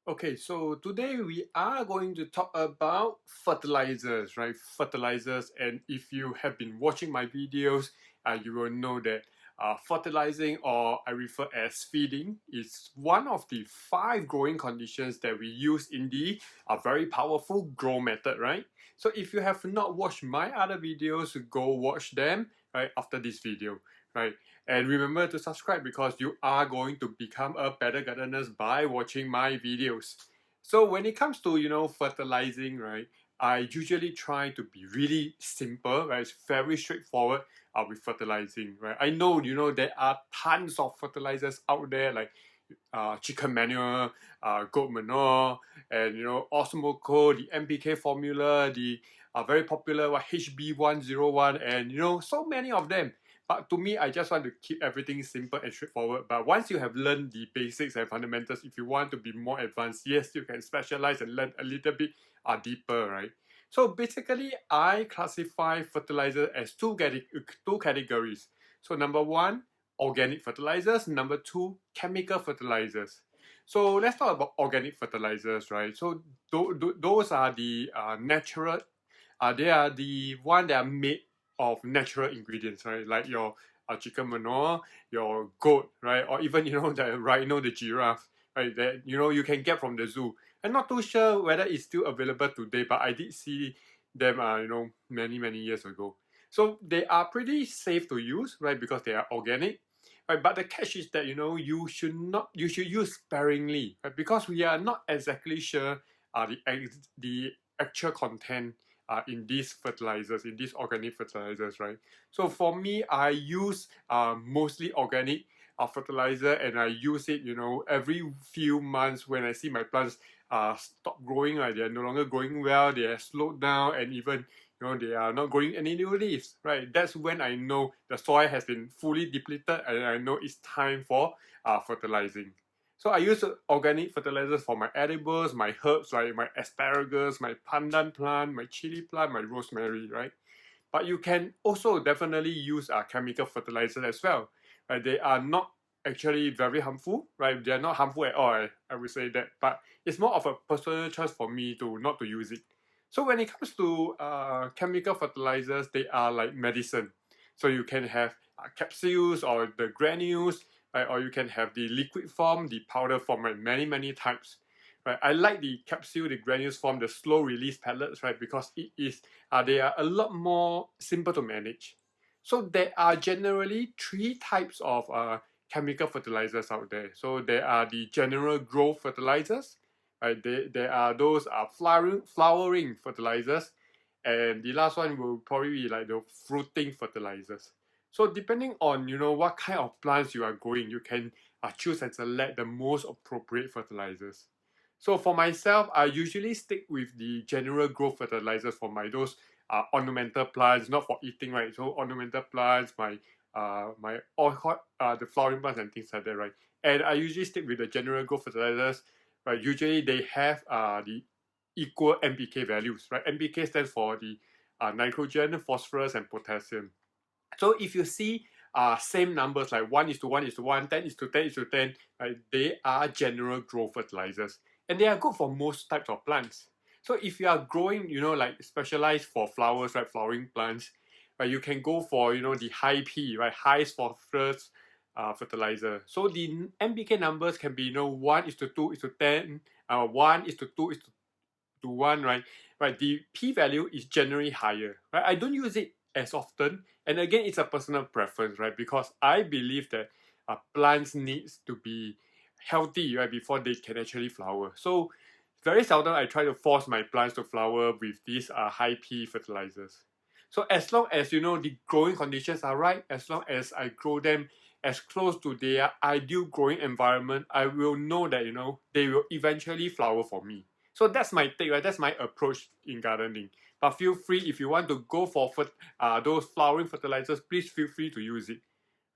Okay, so today we are going to talk about fertilizers, right? Fertilizers, and if you have been watching my videos, you will know that fertilizing, or I refer as feeding, is one of the 5 growing conditions that we use in the very powerful grow method, right? So if you have not watched my other videos, go watch them right after this video, right? And remember to subscribe because you are going to become a better gardener by watching my videos. So when it comes to, fertilizing, right, I usually try to be really simple, right? It's very straightforward with fertilizing, right? I know, there are tons of fertilizers out there like chicken manure, goat manure, and Osmoco, the NPK formula, the very popular HB101, and so many of them. But to me, I just want to keep everything simple and straightforward. But once you have learned the basics and fundamentals, if you want to be more advanced, yes, you can specialize and learn a little bit deeper, right? So basically, I classify fertilizer as two categories. So number one, organic fertilizers. Number two, chemical fertilizers. So let's talk about organic fertilizers, right? So those are the natural, they are the one that are made of natural ingredients, right? Like your chicken manure, your goat, right? Or even, the rhino, the giraffe, right? That, you can get from the zoo. I'm not too sure whether it's still available today, but I did see them, many, many years ago. So they are pretty safe to use, right? Because they are organic. Right, but the catch is that you should use sparingly, right? Because we are not exactly sure the actual content in these fertilizers, in these organic fertilizers, right? So for me, I use mostly organic fertilizer, and I use it, every few months when I see my plants stop growing, right? They are no longer growing well, they are slowed down, and even they are not growing any new leaves, right? That's when I know the soil has been fully depleted, and I know it's time for fertilizing. So I use organic fertilizers for my edibles, my herbs, like my asparagus, my pandan plant, my chili plant, my rosemary, right? But you can also definitely use chemical fertilizers as well, right? They are not actually very harmful, right? They are not harmful at all, I would say that. But it's more of a personal choice for me to not to use it. So when it comes to chemical fertilizers, they are like medicine. So you can have capsules or the granules, right? Or you can have the liquid form, the powder form, right? Many, many types. Right? I like the capsule, the granules form, the slow release pellets, right? Because they are a lot more simple to manage. So there are generally 3 types of chemical fertilizers out there. So there are the general growth fertilizers, right? There are those flowering fertilizers, and the last one will probably be like the fruiting fertilizers. So depending on what kind of plants you are growing, you can choose and select the most appropriate fertilizers. So for myself, I usually stick with the general growth fertilizers for my those ornamental plants, not for eating, right? So ornamental plants, my the flowering plants and things like that, right? And I usually stick with the general growth fertilizers, right? Usually they have the equal NPK values, right? NPK stands for the nitrogen, phosphorus, and potassium. So if you see same numbers like 1 is to 1 is to 1, 10 is to 10 is to 10, right, they are general growth fertilizers. And they are good for most types of plants. So if you are growing, like specialized for flowers, right, flowering plants, right, you can go for, the high P, right, highest phosphorus fertilizer. So the NPK numbers can be, 1 is to 2 is to 10, 1 is to 2 is to 1, right? Right, the P value is generally higher, right? I don't use it as often, and again, it's a personal preference, right? Because I believe that plants needs to be healthy, right, before they can actually flower. So very seldom I try to force my plants to flower with these high P fertilizers. So as long as the growing conditions are right, as long as I grow them as close to their ideal growing environment, I will know that they will eventually flower for me. So that's my take, right? That's my approach in gardening. But feel free, if you want to go for those flowering fertilizers, please feel free to use it.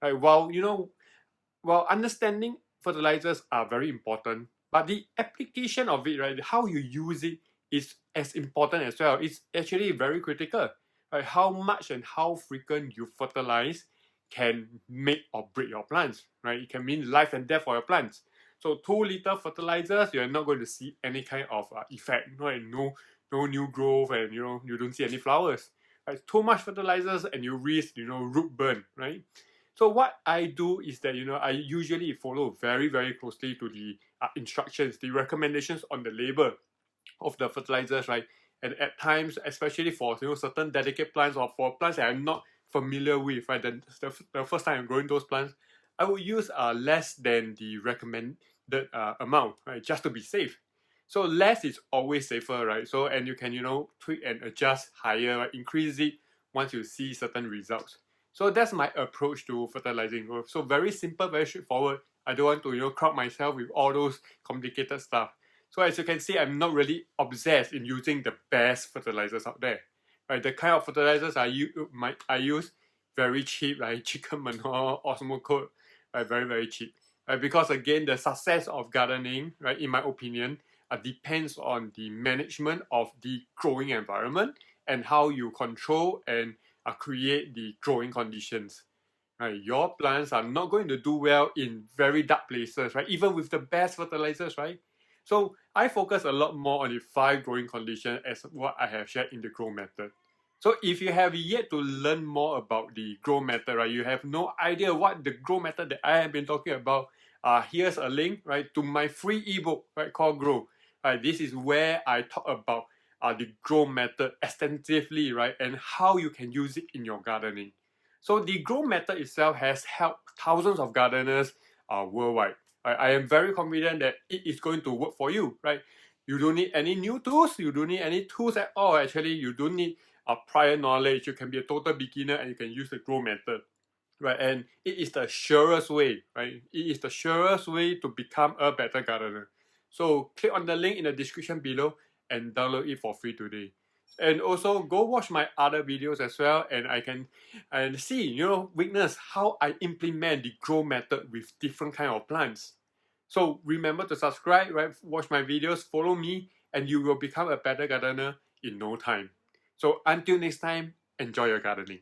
Right? While understanding fertilizers are very important, but the application of it, right, how you use it is as important as well. It's actually very critical. Right? How much and how frequent you fertilize can make or break your plants. Right? It can mean life and death for your plants. So 2 liter fertilizers, you're not going to see any kind of effect, right? No new growth, and you don't see any flowers. Right? Too much fertilizers and you risk root burn, right? So what I do is that I usually follow very closely to the instructions, the recommendations on the label of the fertilizers, right? And at times, especially for certain delicate plants or for plants that I'm not familiar with, right? Then the first time I'm growing those plants, I will use less than the recommended amount, right? Just to be safe. So less is always safer, right? So and you can tweak and adjust higher, right? Increase it once you see certain results. So that's my approach to fertilizing. So very simple, very straightforward. I don't want to crowd myself with all those complicated stuff. So as you can see, I'm not really obsessed in using the best fertilizers out there. Right, the kind of fertilizers I use very cheap, like chicken manure, osmocote, right, very cheap. Right, because again, the success of gardening, right, in my opinion, depends on the management of the growing environment and how you control and create the growing conditions. Right, your plants are not going to do well in very dark places, right? Even with the best fertilizers, right? So I focus a lot more on the 5 growing conditions as what I have shared in the grow method. So if you have yet to learn more about the grow method, right, you have no idea what the grow method that I have been talking about, here's a link, right, to my free ebook, right, called Grow. Right, this is where I talk about the grow method extensively, right, and how you can use it in your gardening. So the grow method itself has helped thousands of gardeners worldwide. I am very confident that it is going to work for you, right? You don't need any new tools. You don't need any tools at all. Actually, you don't need a prior knowledge. You can be a total beginner and you can use the grow method, right? And it is the surest way, right? It is the surest way to become a better gardener. So click on the link in the description below and download it for free today. And also go watch my other videos as well, and I can see, witness how I implement the grow method with different kind of plants. So remember to subscribe, right? Watch my videos, follow me, and you will become a better gardener in no time. So until next time, enjoy your gardening.